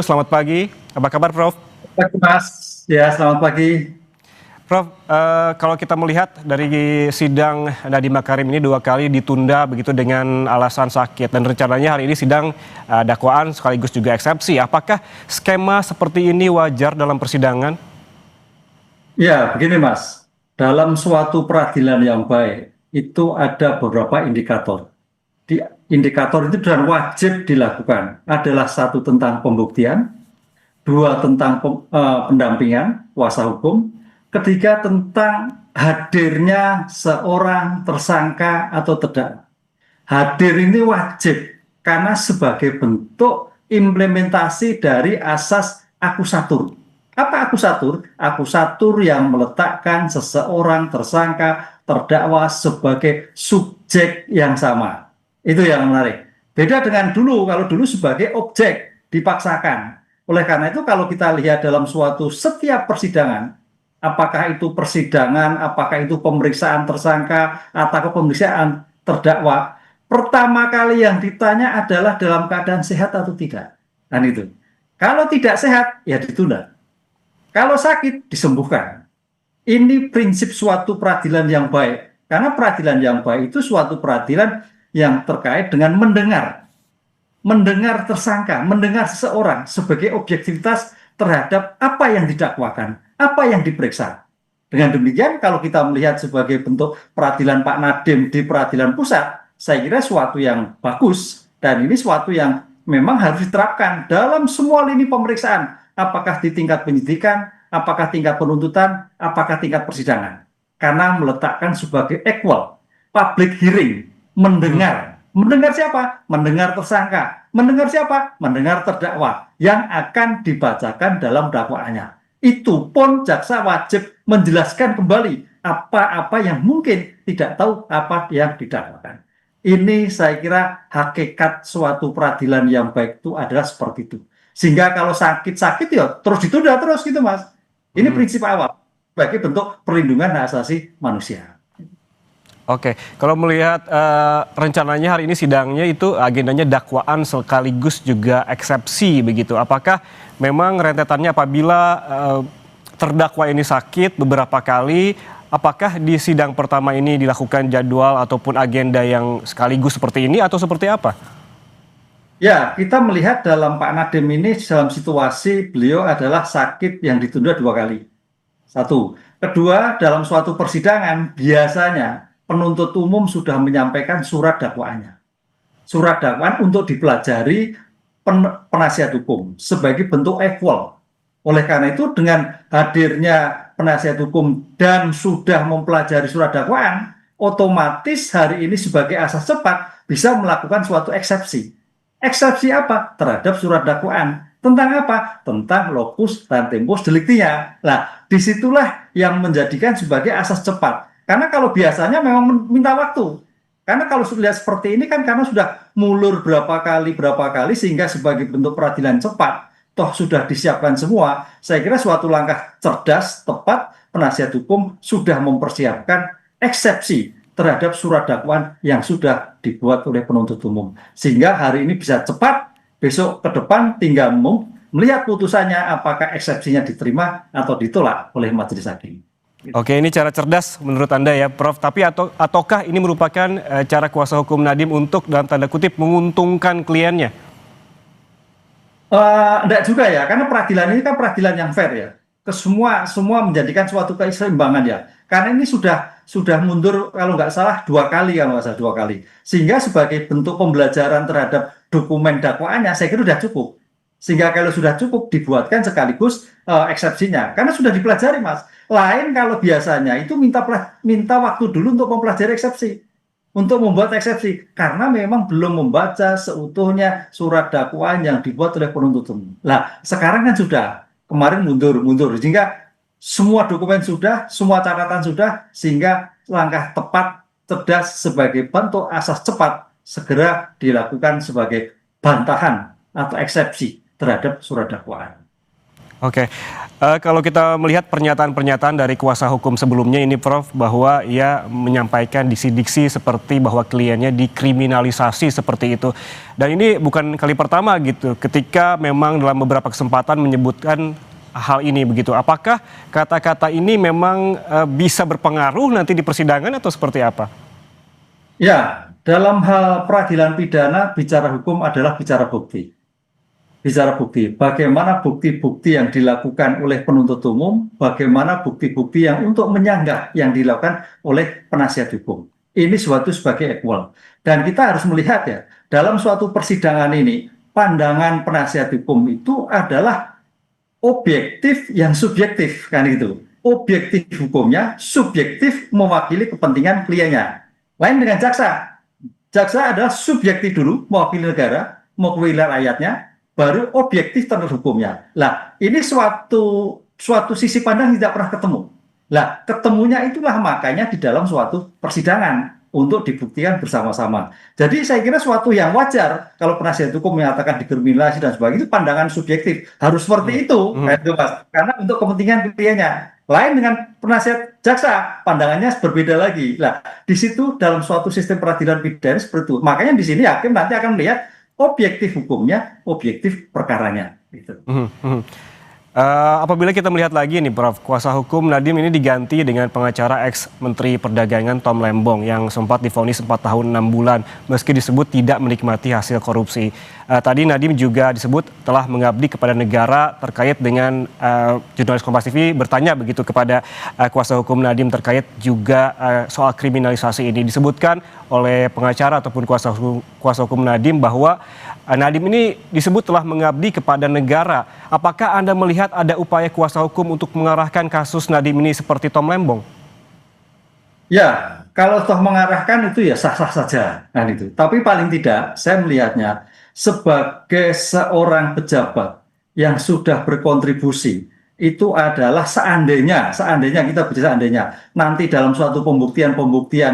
Selamat pagi, apa kabar Prof? Pagi Mas, ya selamat pagi. Prof, kalau kita melihat dari sidang Nadiem Makarim ini 2 kali ditunda begitu dengan alasan sakit dan rencananya hari ini sidang dakwaan sekaligus juga eksepsi. Apakah skema seperti ini wajar dalam persidangan? Ya begini Mas, dalam suatu peradilan yang baik itu ada beberapa indikator. Di indikator itu dan wajib dilakukan adalah satu tentang pembuktian, dua tentang pendampingan kuasa hukum, ketiga tentang hadirnya seorang tersangka atau terdakwa. Hadir ini wajib karena sebagai bentuk implementasi dari asas akusatur. Apa akusatur? Akusatur yang meletakkan seseorang tersangka, terdakwa sebagai subjek yang sama. Itu yang menarik. Beda dengan dulu, kalau dulu sebagai objek dipaksakan. Oleh karena itu kalau kita lihat dalam suatu setiap persidangan, apakah itu persidangan, apakah itu pemeriksaan tersangka, atau pemeriksaan terdakwa, pertama kali yang ditanya adalah dalam keadaan sehat atau tidak. Dan itu. Kalau tidak sehat, ya ditunda. Kalau sakit, disembuhkan. Ini prinsip suatu peradilan yang baik. Karena peradilan yang baik itu suatu peradilan yang terkait dengan mendengar. Mendengar tersangka, mendengar seseorang sebagai objektivitas terhadap apa yang didakwakan, apa yang diperiksa. Dengan demikian, kalau kita melihat sebagai bentuk peradilan Pak Nadiem di peradilan pusat, saya kira suatu yang bagus dan ini suatu yang memang harus diterapkan dalam semua lini pemeriksaan, apakah di tingkat penyidikan, apakah tingkat penuntutan, apakah tingkat persidangan, karena meletakkan sebagai equal public hearing, mendengar siapa? Mendengar tersangka. Mendengar siapa? Mendengar terdakwa yang akan dibacakan dalam dakwaannya. Itu pun jaksa wajib menjelaskan kembali apa-apa yang mungkin tidak tahu apa yang didakwakan. Ini saya kira hakikat suatu peradilan yang baik itu adalah seperti itu. Sehingga kalau sakit-sakit ya terus ditunda terus gitu Mas. Ini prinsip awal sebagai bentuk perlindungan hak asasi manusia. Oke, kalau melihat rencananya hari ini sidangnya itu agendanya dakwaan sekaligus juga eksepsi begitu. Apakah memang rentetannya apabila terdakwa ini sakit beberapa kali, apakah di sidang pertama ini dilakukan jadwal ataupun agenda yang sekaligus seperti ini atau seperti apa? Ya, kita melihat dalam Pak Nadiem ini dalam situasi beliau adalah sakit yang ditunda 2 kali. Satu. Kedua, dalam suatu persidangan biasanya penuntut umum sudah menyampaikan surat dakwaannya. Surat dakwaan untuk dipelajari penasihat hukum sebagai bentuk equal. Oleh karena itu dengan hadirnya penasihat hukum dan sudah mempelajari surat dakwaan, otomatis hari ini sebagai asas cepat bisa melakukan suatu eksepsi. Eksepsi apa? Terhadap surat dakwaan. Tentang apa? Tentang lokus dan tempus delictinya. Nah, disitulah yang menjadikan sebagai asas cepat. Karena kalau biasanya memang minta waktu. Karena kalau sudah lihat seperti ini kan karena sudah mulur berapa kali sehingga sebagai bentuk peradilan cepat toh sudah disiapkan semua. Saya kira suatu langkah cerdas, tepat, penasihat hukum sudah mempersiapkan eksepsi terhadap surat dakwaan yang sudah dibuat oleh penuntut umum. Sehingga hari ini bisa cepat, besok ke depan tinggal melihat putusannya apakah eksepsinya diterima atau ditolak oleh majelis hakim. Oke, ini cara cerdas menurut Anda ya, Prof. Tapi ataukah ini merupakan cara kuasa hukum Nadiem untuk dalam tanda kutip menguntungkan kliennya? Enggak juga ya, karena peradilan ini kan peradilan yang fair ya. Semua menjadikan suatu keseimbangan ya. Karena ini sudah mundur kalau nggak salah 2 kali, kalau nggak salah 2 kali. Sehingga sebagai bentuk pembelajaran terhadap dokumen dakwaannya, saya kira sudah cukup. Sehingga kalau sudah cukup dibuatkan sekaligus eksepsinya, karena sudah dipelajari Mas. Lain kalau biasanya itu minta waktu dulu untuk mempelajari eksepsi, untuk membuat eksepsi, karena memang belum membaca seutuhnya surat dakwaan yang dibuat oleh penuntut umum. Nah, sekarang kan sudah, kemarin mundur, sehingga semua dokumen sudah, semua catatan sudah, sehingga langkah tepat, cerdas sebagai bentuk asas cepat segera dilakukan sebagai bantahan atau eksepsi terhadap surat dakwaan. Oke, kalau kita melihat pernyataan-pernyataan dari kuasa hukum sebelumnya ini Prof, bahwa ia menyampaikan diksi-diksi seperti bahwa kliennya dikriminalisasi seperti itu. Dan ini bukan kali pertama gitu, ketika memang dalam beberapa kesempatan menyebutkan hal ini begitu. Apakah kata-kata ini memang bisa berpengaruh nanti di persidangan atau seperti apa? Ya, dalam hal peradilan pidana, bicara hukum adalah bicara bukti. Bicara bukti, bagaimana bukti-bukti yang dilakukan oleh penuntut umum, bagaimana bukti-bukti yang untuk menyanggah yang dilakukan oleh penasihat hukum. Ini suatu sebagai equal. Dan kita harus melihat ya, dalam suatu persidangan ini, pandangan penasihat hukum itu adalah objektif yang subjektif, kan itu. Objektif hukumnya, subjektif mewakili kepentingan kliennya. Lain dengan jaksa. Jaksa adalah subjektif dulu, mewakili negara, mewakili rakyatnya, baru objektif terhadap hukumnya. Lah, ini suatu sisi pandang tidak pernah ketemu. Lah, ketemunya itulah makanya di dalam suatu persidangan untuk dibuktikan bersama-sama. Jadi saya kira suatu yang wajar kalau penasihat hukum menyatakan dikriminalisasi dan sebagainya, itu pandangan subjektif. Harus seperti itu, Mas. Karena untuk kepentingan kliennya. Lain dengan penasihat jaksa, pandangannya berbeda lagi. Nah, di situ dalam suatu sistem peradilan pidana seperti itu. Makanya di sini hakim nanti akan melihat objektif hukumnya, objektif perkaranya. Gitu. Apabila kita melihat lagi nih Prof, kuasa hukum Nadiem ini diganti dengan pengacara ex-Menteri Perdagangan Tom Lembong yang sempat divonis 4 tahun 6 bulan meski disebut tidak menikmati hasil korupsi. Tadi Nadiem juga disebut telah mengabdi kepada negara terkait dengan jurnalis Kompas TV bertanya begitu kepada kuasa hukum Nadiem terkait juga soal kriminalisasi ini. Disebutkan oleh pengacara ataupun kuasa hukum Nadiem bahwa Nadiem ini disebut telah mengabdi kepada negara. Apakah Anda melihat ada upaya kuasa hukum untuk mengarahkan kasus Nadiem ini seperti Tom Lembong? Ya, kalau toh mengarahkan itu ya sah-sah saja, kan itu. Tapi paling tidak saya melihatnya sebagai seorang pejabat yang sudah berkontribusi itu adalah seandainya kita bicara seandainya nanti dalam suatu pembuktian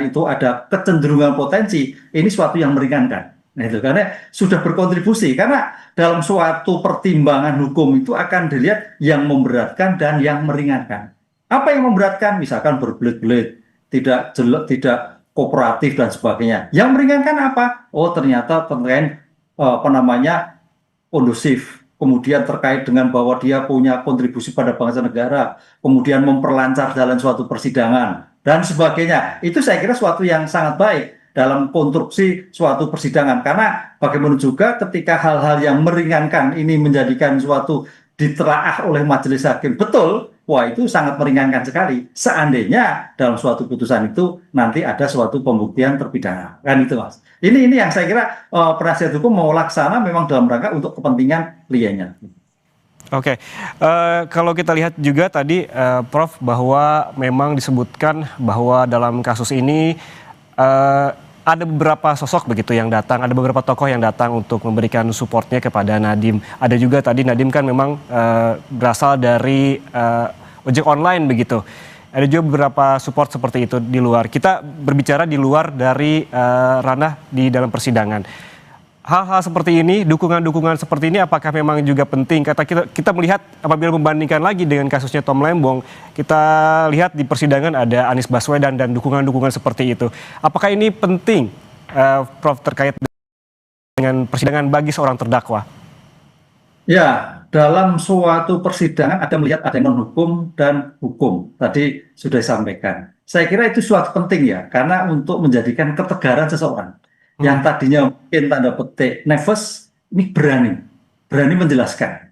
itu ada kecenderungan potensi, ini suatu yang meringankan. Nah, itu karena sudah berkontribusi, karena dalam suatu pertimbangan hukum itu akan dilihat yang memberatkan dan yang meringankan. Apa yang memberatkan? Misalkan berbelit-belit, tidak jelek, tidak kooperatif dan sebagainya. Yang meringankan apa? Oh, ternyata terkait kondusif. Kemudian terkait dengan bahwa dia punya kontribusi pada bangsa negara, kemudian memperlancar jalan suatu persidangan dan sebagainya. Itu saya kira suatu yang sangat baik dalam konstruksi suatu persidangan, karena bagaimana juga ketika hal-hal yang meringankan ini menjadikan suatu ditelaah oleh majelis hakim betul, wah itu sangat meringankan sekali seandainya dalam suatu putusan itu nanti ada suatu pembuktian terpidana, kan itu Mas. Ini yang saya kira penasihat hukum mau laksana memang dalam rangka untuk kepentingan kliennya. Oke, kalau kita lihat juga tadi Prof bahwa memang disebutkan bahwa dalam kasus ini ada beberapa sosok begitu yang datang, ada beberapa tokoh yang datang untuk memberikan supportnya kepada Nadiem. Ada juga tadi Nadiem kan memang berasal dari ojek online begitu. Ada juga beberapa support seperti itu di luar. Kita berbicara di luar dari ranah di dalam persidangan. Hal-hal seperti ini, dukungan-dukungan seperti ini apakah memang juga penting? Kita melihat apabila membandingkan lagi dengan kasusnya Tom Lembong, kita lihat di persidangan ada Anies Baswedan dan dukungan-dukungan seperti itu. Apakah ini penting, Prof, terkait dengan persidangan bagi seorang terdakwa? Ya, dalam suatu persidangan ada melihat ada non-hukum dan hukum. Tadi sudah disampaikan. Saya kira itu suatu penting ya, karena untuk menjadikan ketegaran seseorang. Yang tadinya mungkin tanda petik nervous, ini berani menjelaskan,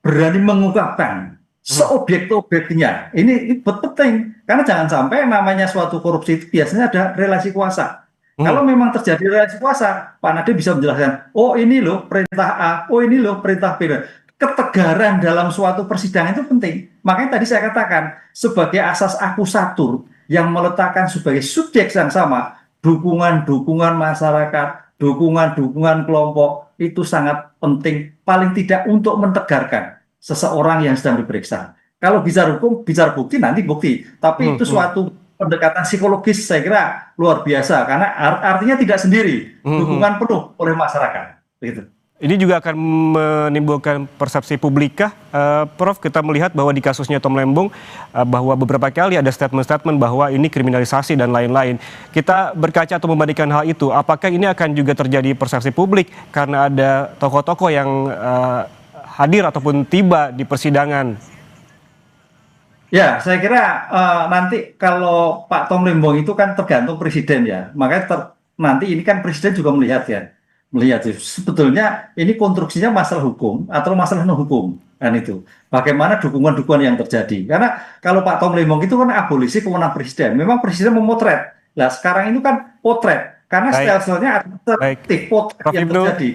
berani mengungkapkan seobjek-objeknya. Ini penting, karena jangan sampai namanya suatu korupsi itu biasanya ada relasi kuasa. Kalau memang terjadi relasi kuasa, Pak Nadiem bisa menjelaskan, oh ini loh perintah A, oh ini loh perintah B. Ketegaran dalam suatu persidangan itu penting. Makanya tadi saya katakan, sebagai asas akusatur yang meletakkan sebagai subjek yang sama, dukungan-dukungan masyarakat, dukungan-dukungan kelompok itu sangat penting, paling tidak untuk mentegarkan seseorang yang sedang diperiksa. Kalau bicara hukum, bicara bukti, nanti bukti. Tapi itu suatu pendekatan psikologis saya kira luar biasa, karena artinya tidak sendiri, dukungan penuh oleh masyarakat. Begitu. Ini juga akan menimbulkan persepsi publik kah, Prof? Kita melihat bahwa di kasusnya Tom Lembong, bahwa beberapa kali ada statement-statement bahwa ini kriminalisasi dan lain-lain. Kita berkaca atau membandingkan hal itu, apakah ini akan juga terjadi persepsi publik karena ada tokoh-tokoh yang hadir ataupun tiba di persidangan? Ya, saya kira nanti kalau Pak Tom Lembong itu kan tergantung presiden ya. Makanya nanti ini kan presiden juga melihat ya. Melihat sebetulnya ini konstruksinya masalah hukum atau masalah non hukum kan itu. Bagaimana dukungan-dukungan yang terjadi. Karena kalau Pak Tom Lembong itu kan abolisi kewenangan presiden. Memang presiden memotret. Nah, sekarang itu kan potret. Karena Baik, style-stylenya ada baik. potret Prof. yang Ibnu, terjadi.